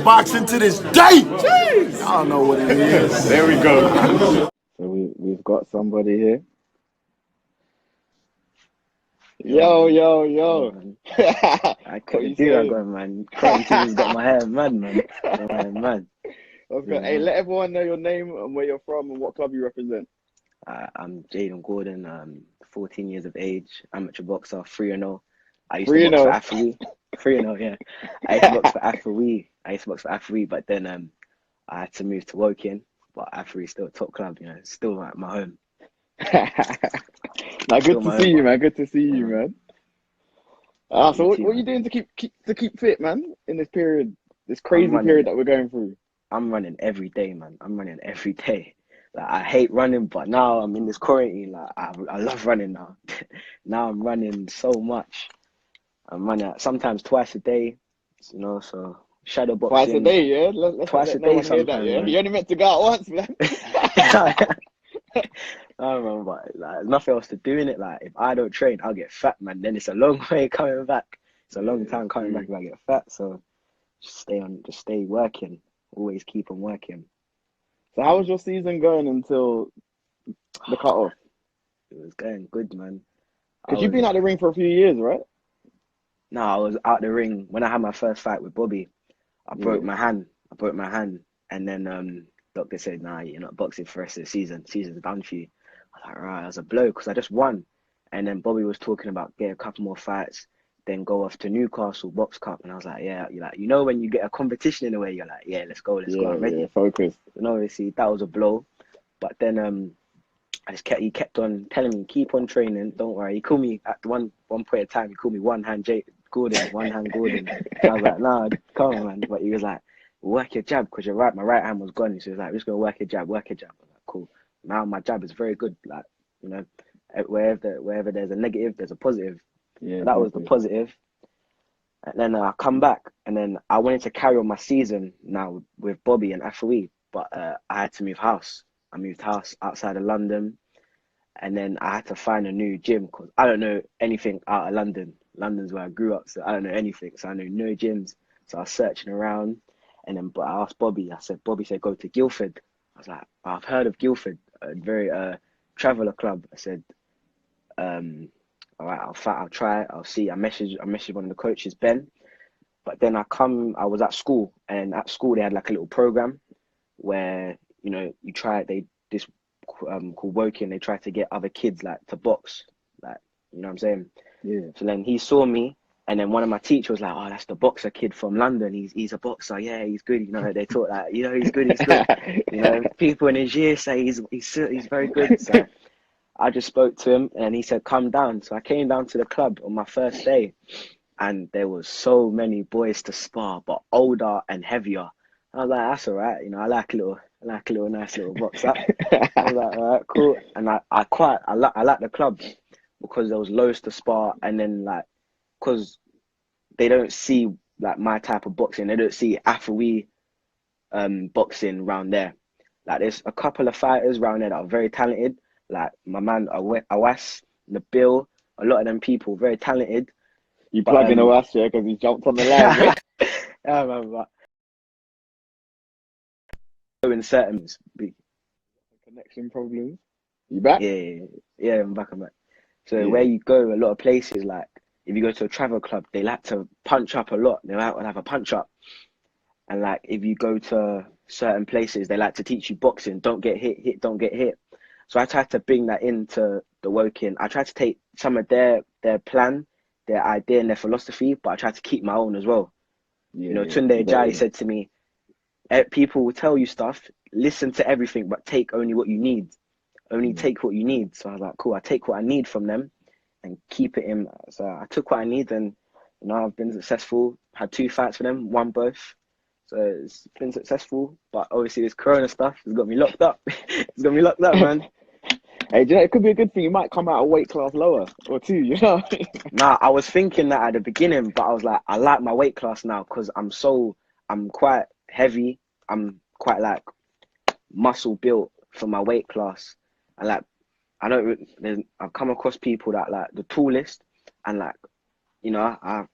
boxing to this day. Jeez. I don't know what it is. There we go. So we've got somebody here. Yo. I couldn't do that, man. Quarantine's got my hair mad, man. Got my hair mad. Hey, let everyone know your name and where you're from and what club you represent. I'm Jayden Gorden, 14 years of age, amateur boxer, 3-0. I used 3-0. to box for Afri. 3-0, yeah. I used to box for Afri. But then I had to move to Woking. But Afri is still a top club, you know, it's still like my home. Now, good to see you, man. Good to see you, man. So what are you doing to keep fit, man, in this period, this crazy period that we're going through? I'm running every day, man. I'm running every day. Like, I hate running, but now I'm in this quarantine. Like, I love running now. Now I'm running so much. I'm running sometimes twice a day, you know. So shadow boxing. Twice a day, yeah. Let's twice a day sometimes. That, yeah? You only meant to go out once, man. No, man, but like, there's nothing else to do in it. Like, if I don't train, I'll get fat, man. Then it's a long way coming back. It's a long time coming back if I get fat. So just stay working. Always keep on working. So how was your season going until the cut-off? It was going good, man. Because you've been out the ring for a few years, right? No, I was out the ring when I had my first fight with Bobby. I broke my hand. And then doctor said, "Nah, you're not boxing for the rest of the season. Season's done for you." I was like, right, that was a blow because I just won. And then Bobby was talking about getting a couple more fights, then go off to Newcastle Box Cup. And I was like, yeah, you're like, you know, when you get a competition in a way, you're like, yeah, let's go, I'm ready. Yeah, focus. And obviously that was a blow. But then he kept on telling me, keep on training, don't worry. He called me at one point in time, he called me one hand Gordon. I was like, nah, come on, man. But he was like, work your jab, because my right hand was gone. So he was like, we're just gonna work your jab. I was like, cool. Now my jab is very good. Like, you know, wherever there's a negative, there's a positive. Yeah, that was the positive. And then I come back, and then I wanted to carry on my season now with Bobby and Afawi, but I had to move house. I moved house outside of London, and then I had to find a new gym because I don't know anything out of London. London's where I grew up, so I don't know anything. So I know no gyms. So I was searching around, and then I asked Bobby. Bobby said, go to Guildford. I was like, I've heard of Guildford, a very traveller club. I said, all right, I'll try it. I'll see. I messaged one of the coaches, Ben. But then I was at school, and at school they had like a little program where, you know, you try this called Woking. They try to get other kids like to box, like, you know what I'm saying? Yeah. So then he saw me, and then one of my teachers was like, oh, that's the boxer kid from London. He's a boxer. Yeah, he's good. You know, they thought that, you know, he's good. You know, people in his year say he's very good. So I just spoke to him, and he said, come down. So I came down to the club on my first day, and there was so many boys to spar, but older and heavier. I was like, that's all right. You know, I like a little nice little box up. I was like, all right, cool. And I like the club because there was loads to spar, and then like, because they don't see like my type of boxing, they don't see Afawi boxing around there. Like, there's a couple of fighters around there that are very talented. Like my man Awas, Nabil, a lot of them people very talented. You plug in Awas, yeah, because he jumped on the line. Yeah, man, but in certain connection problems. You back? Yeah, I'm back. So where you go, a lot of places, like if you go to a travel club, they like to punch up a lot. They like to have a punch up. And like if you go to certain places, they like to teach you boxing. Don't get hit, don't get hit. So I tried to bring that into the Woking. I tried to take some of their plan, their idea and their philosophy, but I tried to keep my own as well. You know, Tunde Ajayi said to me, people will tell you stuff, listen to everything, but take only what you need. Take what you need. So I was like, cool, I take what I need from them and keep it in. So I took what I need, and you know, I've been successful. Had 2 fights for them, won both. So it's been successful. But obviously this Corona stuff has got me locked up. It's got me locked up, man. Hey, do you know, it could be a good thing. You might come out a weight class lower or 2, you know? Nah, I was thinking that at the beginning, but I was like, I like my weight class now because I'm quite heavy. I'm quite like muscle built for my weight class. And like, I've come across people that like the tallest, and like, you know, I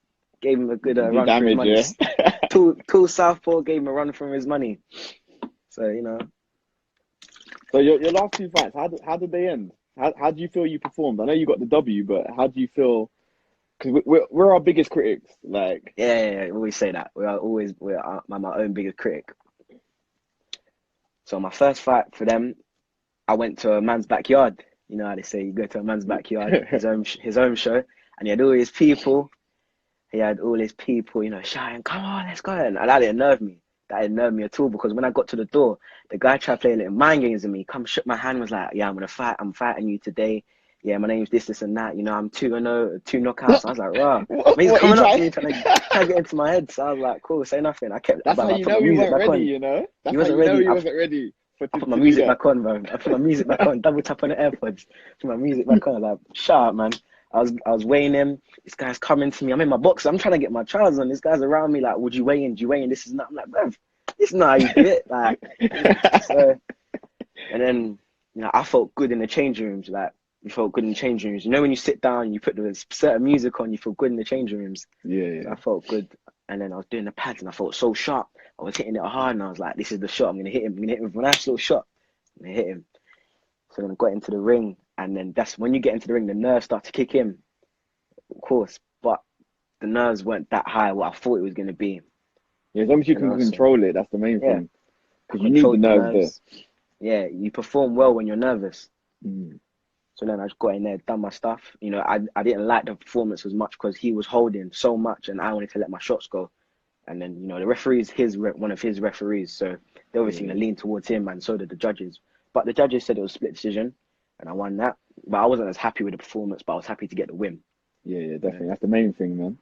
Gave him a good Do run for his damage, money. yeah. Two southpaw gave him a run for his money. So, you know. So your last two fights, how did they end? How do you feel you performed? I know you got the W, but how do you feel? Because we're our biggest critics. Like, Yeah, we always say that. I'm my own biggest critic. So my first fight for them, I went to a man's backyard. You know how they say you go to a man's backyard, his own show, and he had all his people. He had all his people, you know, shouting, "Come on, let's go!" And that didn't nerve me. That didn't nerve me at all because when I got to the door, the guy tried playing little mind games with me. Come shook my hand, was like, "Yeah, I'm gonna fight. I'm fighting you today. Yeah, my name's this, and that. You know, I'm 2-0, 2 knockouts." I was like, "Wow." He's coming up to me trying to get into my head. So I was like, "Cool, say nothing." That's how you know he wasn't ready. You know, that's how you know he wasn't ready. I put my music back on, bro. I put my music back on. Double tap on the AirPods. Put my music back on. Like, shut up, man. I was weighing him. This guy's coming to me. I'm in my box. I'm trying to get my trousers on. This guy's around me like, "Would you weigh in? Do you weigh in? This is not." I'm like, "Bruv, this is not how you do it." Like, so, and then you know, I felt good in the changing rooms. Like, you felt good in the changing rooms. You know, when you sit down, you put the certain music on, you feel good in the changing rooms. Yeah. So I felt good, and then I was doing the pads, and I felt so sharp. I was hitting it hard, and I was like, "This is the shot. I'm gonna hit him. I'm gonna hit him with a nice little shot." And I hit him. So then I got into the ring, and then that's when you get into the ring, the nerves start to kick in, of course. But the nerves weren't that high what I thought it was going to be. Yeah, as long as you can control it, that's the main thing. Because you need the nerves there. Yeah, you perform well when you're nervous. Mm. So then I just got in there, done my stuff. You know, I didn't like the performance as much because he was holding so much, and I wanted to let my shots go. And then, you know, the referee's one of his referees, so they obviously going to lean towards him, and so did the judges. But the judges said it was split decision, and I won that. But I wasn't as happy with the performance, but I was happy to get the win. Yeah, definitely. That's the main thing, man.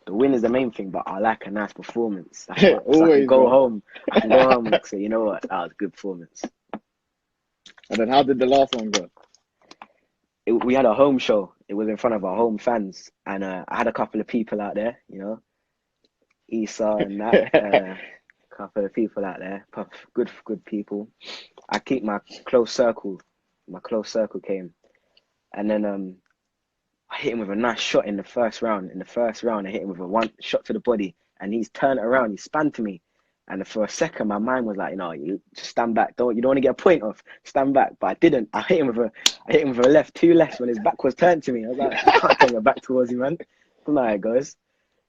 The win is the main thing, but I like a nice performance. Always, so I can go home. I can go home and say, you know what, that was a good performance. And then how did the last one go? We had a home show. It was in front of our home fans, and I had a couple of people out there, you know, Esau and that. Couple of people out there, good people. I keep my close circle. My close circle came, and then I hit him with a nice shot in the first round. I hit him with a one shot to the body, and he's turned around. He spun to me, and for a second, my mind was like, you know, you just stand back. You don't want to get a point off. Stand back, but I didn't. I hit him with a left, two lefts when his back was turned to me. I was like, I can't turn your back towards you, man. Come on, it goes.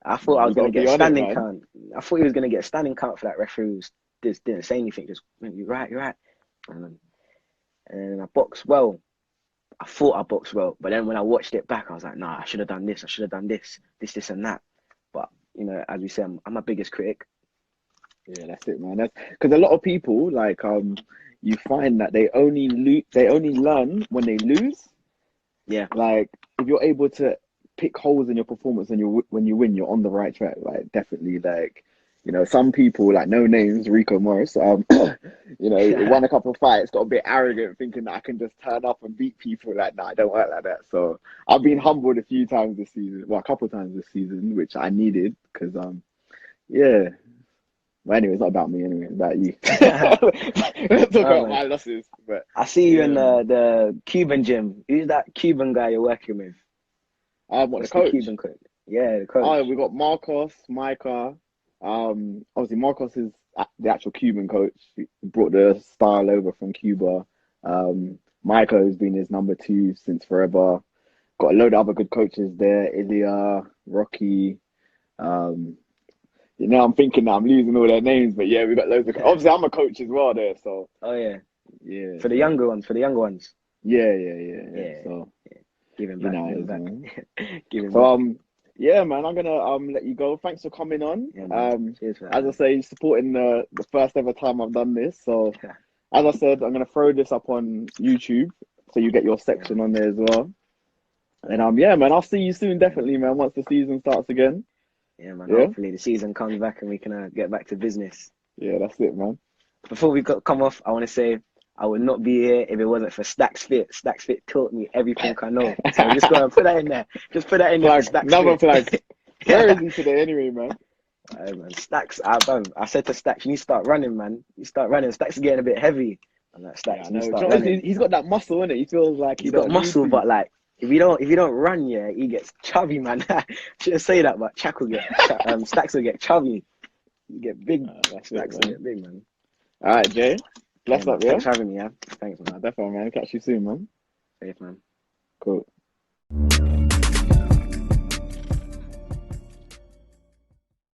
I thought I was going to get a standing count. I thought he was going to get a standing count for that referee. Just didn't say anything. Just, you're right. And I boxed well. I thought I boxed well. But then when I watched it back, I was like, nah, I should have done this. I should have done this and that. But, you know, as we say, I'm my biggest critic. Yeah, that's it, man. That's because a lot of people, like, you find that they only learn when they lose. Yeah. Like, if you're able to pick holes in your performance and when you win, you're on the right track. Like, definitely, like, you know, some people, like, no names, Rico Morris, you know, won a couple of fights, got a bit arrogant, thinking that I can just turn up and beat people. Like, nah, I don't work like that. So I've been humbled a few times this season, well, a couple of times this season, which I needed because, yeah. Well, anyway, it's not about me anyway, it's about you. Let's talk about my losses. But I see you in the Cuban gym. Who's that Cuban guy you're working with? The coach? The Cuban coach? Yeah, the coach. Oh, we got Marcos, Micah. Obviously Marcos is the actual Cuban coach. He brought the style over from Cuba. Micah has been his number 2 since forever. Got a load of other good coaches there. Ilya, Rocky. You know, I'm thinking that I'm losing all their names, but yeah, we got loads of. Obviously, I'm a coach as well there, so. Oh yeah. Yeah. For the younger ones. Yeah. So. Give him back. Give him so back. yeah, man, I'm gonna let you go. Thanks for coming on. Yeah, cheers for that, as I say, supporting the first ever time I've done this. So, as I said, I'm gonna throw this up on YouTube, so you get your section on there as well. And yeah, man, I'll see you soon, definitely, man. Once the season starts again. Yeah, man. Yeah? Hopefully the season comes back and we can get back to business. Yeah, that's it, man. Before we come off, I want to say I would not be here if it wasn't for Stacks Fit. Stacks Fit taught me everything I know. So I'm just going to put that in there. Just put that in there. Another flag. Where is he today anyway, man? Man, Stacks, I said to Stacks, you need to start running, man. You start running. Stacks is getting a bit heavy. I'm like, Stacks, you start running. He's got that muscle, innit? He feels like he's got muscle, but like, If you don't run, yeah, he gets chubby, man. Shouldn't say that, but Shaq will get Stacks will get chubby. You get big. That's it, Stacks will man. get big, man. All right, Jay. Bless man. up, yeah? Thanks for having me, yeah. Thanks, man. Definitely, man. Catch you soon, man. Safe, man. Cool.